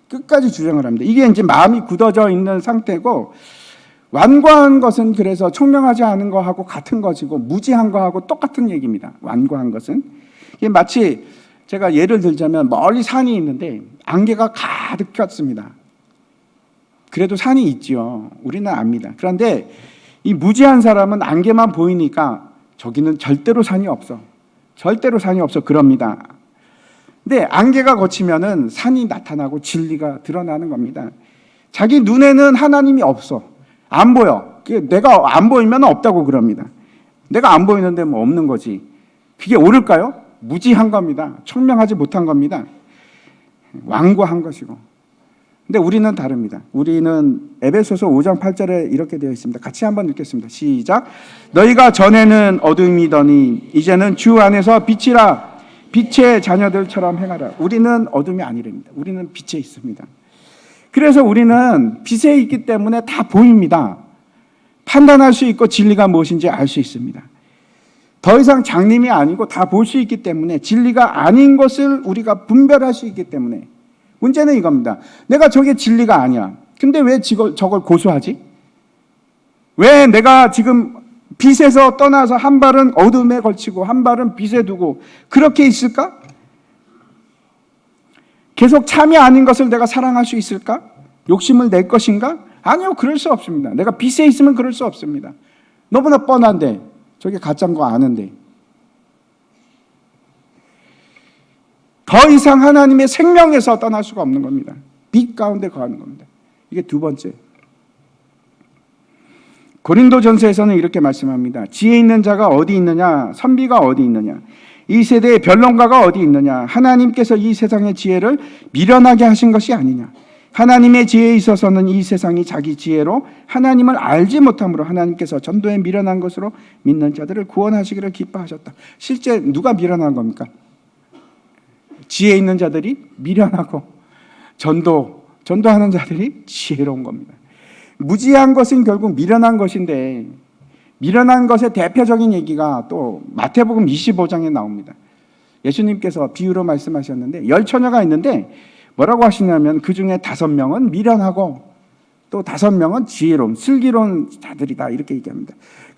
끝까지 주장을 합니다. 이게 이제 마음이 굳어져 있는 상태고, 완고한 것은 그래서 총명하지 않은 거하고 같은 것이고, 무지한 거하고 똑같은 얘기입니다. 완고한 것은 이게 마치, 제가 예를 들자면 멀리 산이 있는데 안개가 가득 꼈습니다. 그래도 산이 있죠. 우리는 압니다. 그런데 이 무지한 사람은 안개만 보이니까 저기는 절대로 산이 없어. 절대로 산이 없어. 그럽니다. 근데 안개가 걷히면은 산이 나타나고 진리가 드러나는 겁니다. 자기 눈에는 하나님이 없어. 안 보여. 내가 안 보이면 없다고 그럽니다. 내가 안 보이는데 없는 거지. 그게 옳을까요? 무지한 겁니다. 총명하지 못한 겁니다. 완고한 것이고. 근데 우리는 다릅니다. 우리는 에베소서 5장 8절에 이렇게 되어 있습니다. 같이 한번 읽겠습니다. 시작. 너희가 전에는 어둠이더니 이제는 주 안에서 빛이라. 빛의 자녀들처럼 행하라. 우리는 어둠이 아니랍니다. 우리는 빛에 있습니다. 그래서 우리는 빛에 있기 때문에 다 보입니다. 판단할 수 있고 진리가 무엇인지 알 수 있습니다. 더 이상 장님이 아니고 다 볼 수 있기 때문에, 진리가 아닌 것을 우리가 분별할 수 있기 때문에. 문제는 이겁니다. 내가 저게 진리가 아니야. 근데 왜 저걸 고수하지? 왜 내가 지금 빛에서 떠나서 한 발은 어둠에 걸치고 한 발은 빛에 두고 그렇게 있을까? 계속 참이 아닌 것을 내가 사랑할 수 있을까? 욕심을 낼 것인가? 아니요, 그럴 수 없습니다. 내가 빛에 있으면 그럴 수 없습니다. 너무나 뻔한데, 저게 가짜인 거 아는데. 더 이상 하나님의 생명에서 떠날 수가 없는 겁니다. 빛 가운데 거하는 겁니다. 이게 두 번째. 고린도전서에서는 이렇게 말씀합니다. 지혜 있는 자가 어디 있느냐? 선비가 어디 있느냐? 이 세대의 변론가가 어디 있느냐? 하나님께서 이 세상의 지혜를 미련하게 하신 것이 아니냐? 하나님의 지혜에 있어서는 이 세상이 자기 지혜로 하나님을 알지 못함으로 하나님께서 전도에 미련한 것으로 믿는 자들을 구원하시기를 기뻐하셨다. 실제 누가 미련한 겁니까? 지혜 있는 자들이 미련하고 전도하는 자들이 지혜로운 겁니다. 무지한 것은 결국 미련한 것인데, 미련한 것의 대표적인 얘기가 또 마태복음 25장에 나옵니다. 예수님께서 비유로 말씀하셨는데, 10처녀가 있는데 뭐라고 하시냐면 그 중에 5명은 미련하고 또 5명은 지혜로운 슬기로운 자들이다 이렇게 얘기합니다.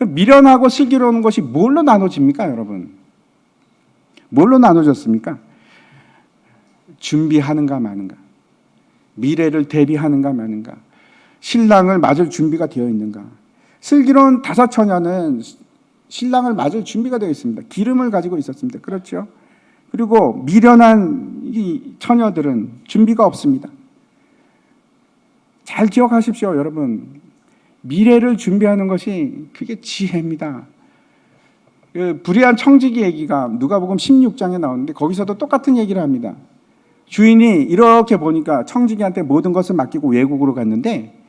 미련하고 슬기로운 것이 뭘로 나눠집니까, 여러분? 뭘로 나눠졌습니까? 준비하는가 마는가, 미래를 대비하는가 마는가, 신랑을 맞을 준비가 되어 있는가. 슬기로운 5 처녀는 신랑을 맞을 준비가 되어 있습니다. 기름을 가지고 있었습니다. 그렇죠? 그리고 미련한 이 처녀들은 준비가 없습니다. 잘 기억하십시오, 여러분. 미래를 준비하는 것이 그게 지혜입니다. 그 불의한 청지기 얘기가 누가복음 16장에 나오는데 거기서도 똑같은 얘기를 합니다. 주인이 이렇게 보니까 청지기한테 모든 것을 맡기고 외국으로 갔는데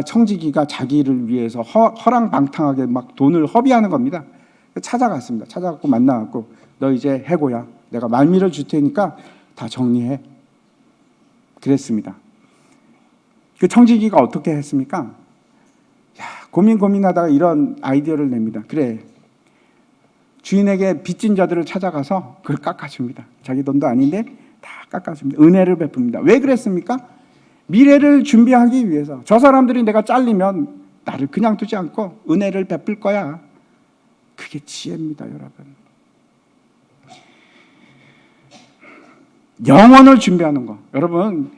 청지기가 자기를 위해서 허랑방탕하게 막 돈을 허비하는 겁니다. 찾아갔습니다. 찾아갖고 만나갖고 너 이제 해고야. 내가 말미를 줄 테니까 다 정리해. 그랬습니다. 그 청지기가 어떻게 했습니까? 고민하다가 이런 아이디어를 냅니다. 그래, 주인에게 빚진 자들을 찾아가서 그걸 깎아줍니다. 자기 돈도 아닌데 다 깎아줍니다. 은혜를 베풉니다. 왜 그랬습니까? 미래를 준비하기 위해서. 저 사람들이 내가 잘리면 나를 그냥 두지 않고 은혜를 베풀 거야. 그게 지혜입니다, 여러분. 영혼을 준비하는 거. 여러분,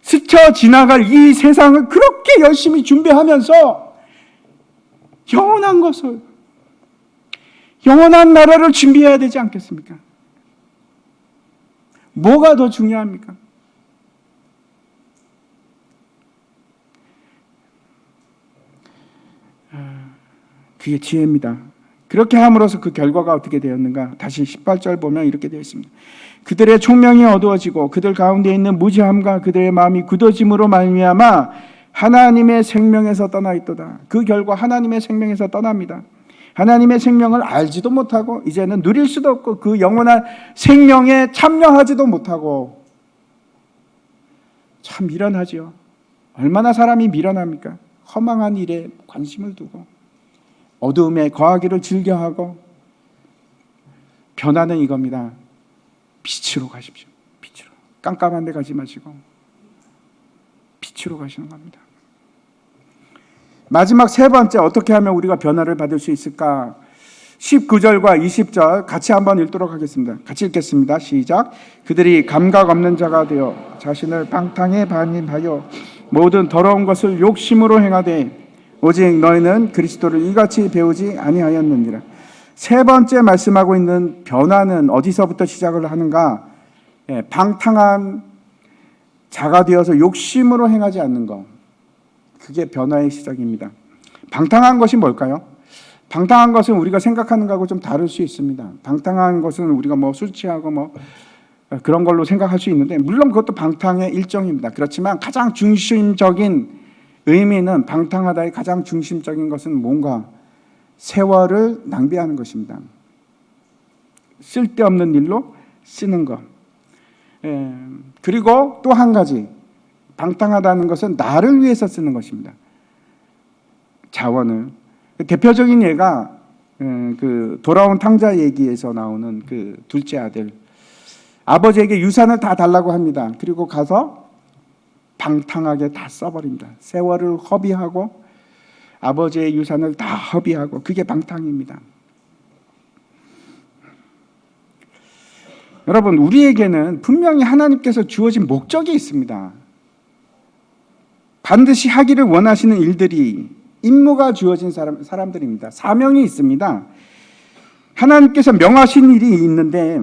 스쳐 지나갈 이 세상을 그렇게 열심히 준비하면서 영원한 것을, 영원한 나라를 준비해야 되지 않겠습니까? 뭐가 더 중요합니까? 그게 지혜입니다. 그렇게 함으로써 그 결과가 어떻게 되었는가? 다시 18절 보면 이렇게 되어 있습니다. 그들의 총명이 어두워지고 그들 가운데 있는 무지함과 그들의 마음이 굳어짐으로 말미암아 하나님의 생명에서 떠나 있도다. 그 결과 하나님의 생명에서 떠납니다. 하나님의 생명을 알지도 못하고 이제는 누릴 수도 없고 그 영원한 생명에 참여하지도 못하고. 참 미련하지요. 얼마나 사람이 미련합니까? 허망한 일에 관심을 두고 어두움에 거하기를 즐겨하고. 변화는 이겁니다. 빛으로 가십시오. 빛으로. 깜깜한 데 가지 마시고 빛으로 가시는 겁니다. 마지막 3번째, 어떻게 하면 우리가 변화를 받을 수 있을까? 19절과 20절 같이 한번 읽도록 하겠습니다. 같이 읽겠습니다. 시작. 그들이 감각 없는 자가 되어 자신을 방탕에 반입하여 모든 더러운 것을 욕심으로 행하되 오직 너희는 그리스도를 이같이 배우지 아니하였느니라. 3번째 말씀하고 있는 변화는 어디서부터 시작을 하는가? 방탕한 자가 되어서 욕심으로 행하지 않는 것. 그게 변화의 시작입니다. 방탕한 것이 뭘까요? 방탕한 것은 우리가 생각하는 것하고 좀 다를 수 있습니다. 방탕한 것은 우리가 술 취하고 그런 걸로 생각할 수 있는데, 물론 그것도 방탕의 일종입니다. 그렇지만 가장 중심적인 의미는, 방탕하다의 가장 중심적인 것은 뭔가 세월을 낭비하는 것입니다. 쓸데없는 일로 쓰는 것. 그리고 또 한 가지, 방탕하다는 것은 나를 위해서 쓰는 것입니다. 자원을. 대표적인 예가 그 돌아온 탕자 얘기에서 나오는 그 둘째 아들. 아버지에게 유산을 다 달라고 합니다. 그리고 가서 방탕하게 다 써버립니다. 세월을 허비하고 아버지의 유산을 다 허비하고. 그게 방탕입니다. 여러분, 우리에게는 분명히 하나님께서 주어진 목적이 있습니다. 반드시 하기를 원하시는 일들이, 임무가 주어진 사람들입니다. 사명이 있습니다. 하나님께서 명하신 일이 있는데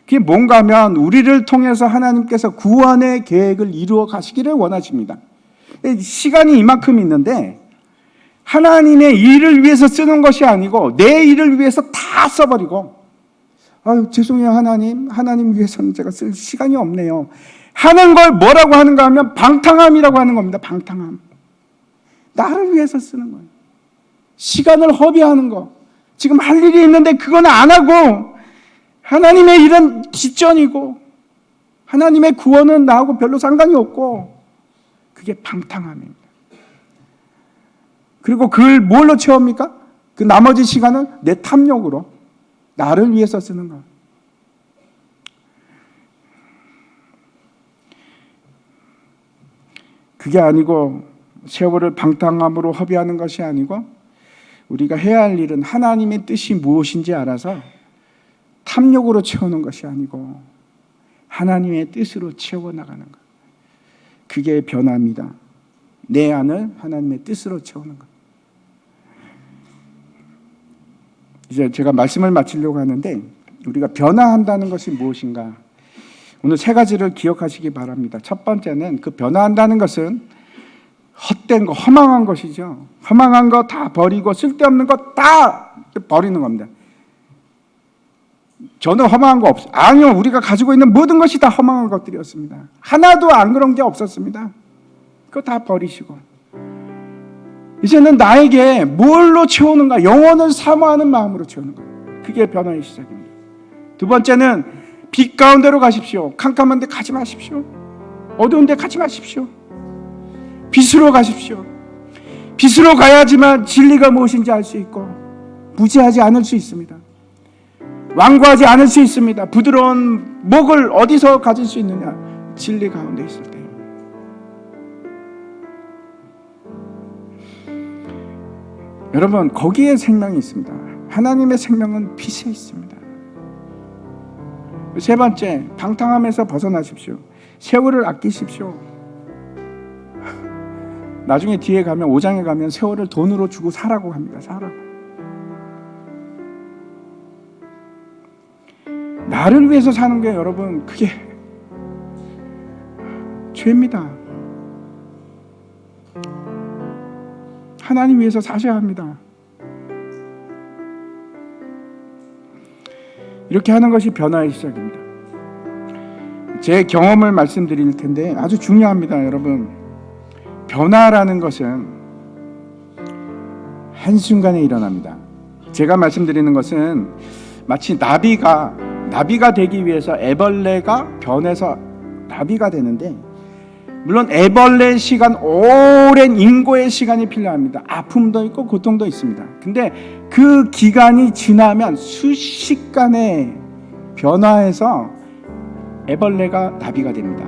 그게 뭔가 하면 우리를 통해서 하나님께서 구원의 계획을 이루어 가시기를 원하십니다. 시간이 이만큼 있는데 하나님의 일을 위해서 쓰는 것이 아니고 내 일을 위해서 다 써버리고, 죄송해요 하나님 위해서는 제가 쓸 시간이 없네요 하는 걸 뭐라고 하는가 하면 방탕함이라고 하는 겁니다. 방탕함. 나를 위해서 쓰는 거예요. 시간을 허비하는 거. 지금 할 일이 있는데 그건 안 하고 하나님의 일은 뒷전이고 하나님의 구원은 나하고 별로 상관이 없고, 그게 방탕함입니다. 그리고 그걸 뭘로 채웁니까? 그 나머지 시간은 내 탐욕으로, 나를 위해서 쓰는 거. 그게 아니고 세월을 방탕함으로 허비하는 것이 아니고 우리가 해야 할 일은 하나님의 뜻이 무엇인지 알아서 탐욕으로 채우는 것이 아니고 하나님의 뜻으로 채워나가는 것. 그게 변화입니다. 내 안을 하나님의 뜻으로 채우는 것. 이제 제가 말씀을 마치려고 하는데 우리가 변화한다는 것이 무엇인가? 오늘 세 가지를 기억하시기 바랍니다. 첫 번째는 그 변화한다는 것은 헛된 거, 허망한 것이죠. 허망한 거 다 버리고 쓸데없는 거 다 버리는 겁니다. 저는 허망한 거 없어요. 아니요, 우리가 가지고 있는 모든 것이 다 허망한 것들이었습니다. 하나도 안 그런 게 없었습니다. 그거 다 버리시고 이제는 나에게 뭘로 채우는가? 영혼을 사모하는 마음으로 채우는 거예요. 그게 변화의 시작입니다. 두 번째는 빛 가운데로 가십시오. 캄캄한 데 가지 마십시오. 어두운 데 가지 마십시오. 빛으로 가십시오. 빛으로 가야지만 진리가 무엇인지 알 수 있고 무지하지 않을 수 있습니다. 완고하지 않을 수 있습니다. 부드러운 목을 어디서 가질 수 있느냐? 진리 가운데 있을 때. 여러분, 거기에 생명이 있습니다. 하나님의 생명은 빛에 있습니다. 세 번째, 방탕함에서 벗어나십시오. 세월을 아끼십시오. 나중에 뒤에 가면 5장에 가면 세월을 돈으로 주고 사라고 합니다. 사라고. 나를 위해서 사는 게 여러분 그게 죄입니다. 하나님 위해서 사셔야 합니다. 이렇게 하는 것이 변화의 시작입니다. 제 경험을 말씀드릴 텐데 아주 중요합니다. 여러분, 변화라는 것은 한순간에 일어납니다. 제가 말씀드리는 것은 마치 나비가 되기 위해서 애벌레가 변해서 나비가 되는데, 물론 애벌레 시간, 오랜 인고의 시간이 필요합니다. 아픔도 있고 고통도 있습니다. 근데 그 기간이 지나면 수십간의 변화해서 애벌레가 나비가 됩니다.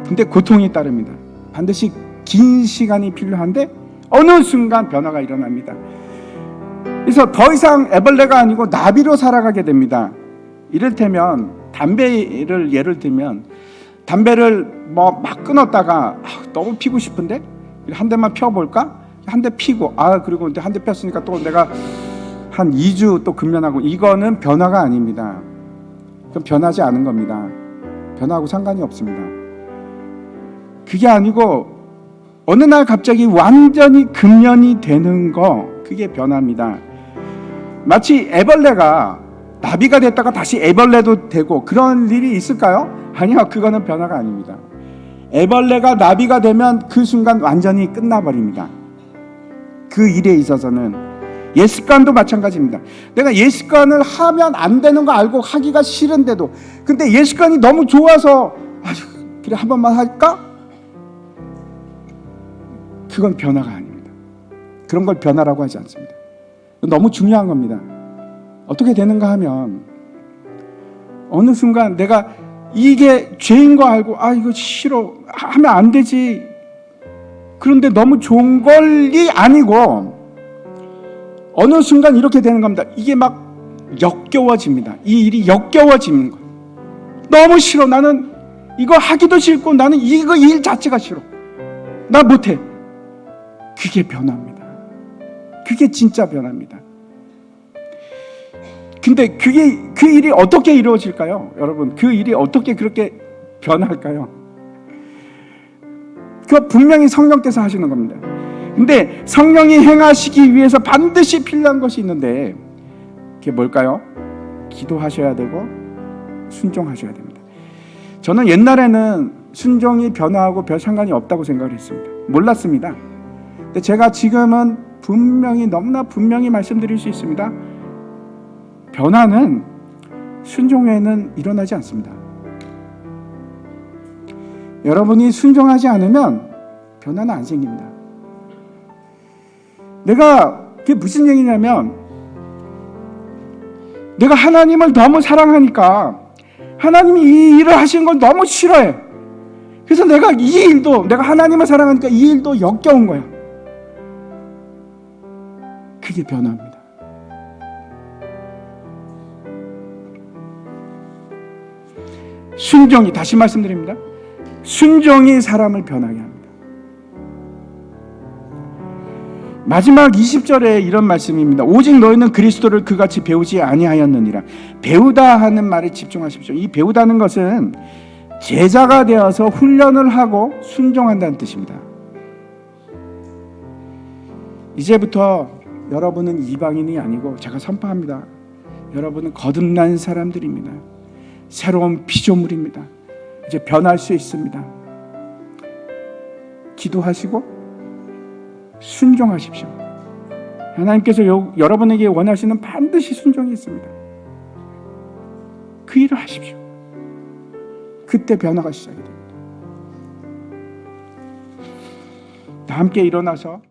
근데 고통이 따릅니다. 반드시 긴 시간이 필요한데 어느 순간 변화가 일어납니다. 그래서 더 이상 애벌레가 아니고 나비로 살아가게 됩니다. 이를테면 담배를 예를 들면 담배를 막 끊었다가 너무 피고 싶은데 한 대만 펴볼까? 한 대 피고 그리고 한 대 폈으니까 또 내가 한 2주 또 금연하고, 이거는 변화가 아닙니다. 그럼 변하지 않은 겁니다. 변화하고 상관이 없습니다. 그게 아니고 어느 날 갑자기 완전히 금연이 되는 거, 그게 변화입니다. 마치 애벌레가 나비가 됐다가 다시 애벌레도 되고 그런 일이 있을까요? 아니요, 그거는 변화가 아닙니다. 애벌레가 나비가 되면 그 순간 완전히 끝나버립니다. 그 일에 있어서는 예습관도 마찬가지입니다. 내가 예습관을 하면 안 되는 거 알고 하기가 싫은데도, 근데 예습관이 너무 좋아서 그래 한 번만 할까? 그건 변화가 아닙니다. 그런 걸 변화라고 하지 않습니다. 너무 중요한 겁니다. 어떻게 되는가 하면 어느 순간 내가 이게 죄인 거 알고 이거 싫어 하면 안 되지, 그런데 너무 좋은 걸이 아니고 어느 순간 이렇게 되는 겁니다. 이게 막 역겨워집니다. 이 일이 역겨워지는 거예요. 너무 싫어. 나는 이거 하기도 싫고 나는 이거 일 자체가 싫어. 나 못해. 그게 변화입니다. 그게 진짜 변화입니다. 근데 그 일이 어떻게 이루어질까요? 여러분, 그 일이 어떻게 그렇게 변할까요? 그거 분명히 성령께서 하시는 겁니다. 근데 성령이 행하시기 위해서 반드시 필요한 것이 있는데, 그게 뭘까요? 기도하셔야 되고 순종하셔야 됩니다. 저는 옛날에는 순종이 변화하고 별 상관이 없다고 생각을 했습니다. 몰랐습니다. 근데 제가 지금은 너무나 분명히 말씀드릴 수 있습니다. 변화는 순종 외에는 일어나지 않습니다. 여러분이 순종하지 않으면 변화는 안 생깁니다. 그게 무슨 얘기냐면, 내가 하나님을 너무 사랑하니까 하나님이 이 일을 하시는 걸 너무 싫어해. 그래서 내가 이 일도, 내가 하나님을 사랑하니까 이 일도 역겨운 거야. 그게 변화입니다. 순종이, 다시 말씀드립니다. 순종이 사람을 변하게 합니다. 마지막 20절에 이런 말씀입니다. 오직 너희는 그리스도를 그같이 배우지 아니하였느니라. 배우다 하는 말에 집중하십시오. 이 배우다는 것은 제자가 되어서 훈련을 하고 순종한다는 뜻입니다. 이제부터 여러분은 이방인이 아니고 제가 선포합니다. 여러분은 거듭난 사람들입니다. 새로운 피조물입니다. 이제 변할 수 있습니다. 기도하시고 순종하십시오. 하나님께서 여러분에게 원하시는 반드시 순종이 있습니다. 그 일을 하십시오. 그때 변화가 시작이 됩니다. 다 함께 일어나서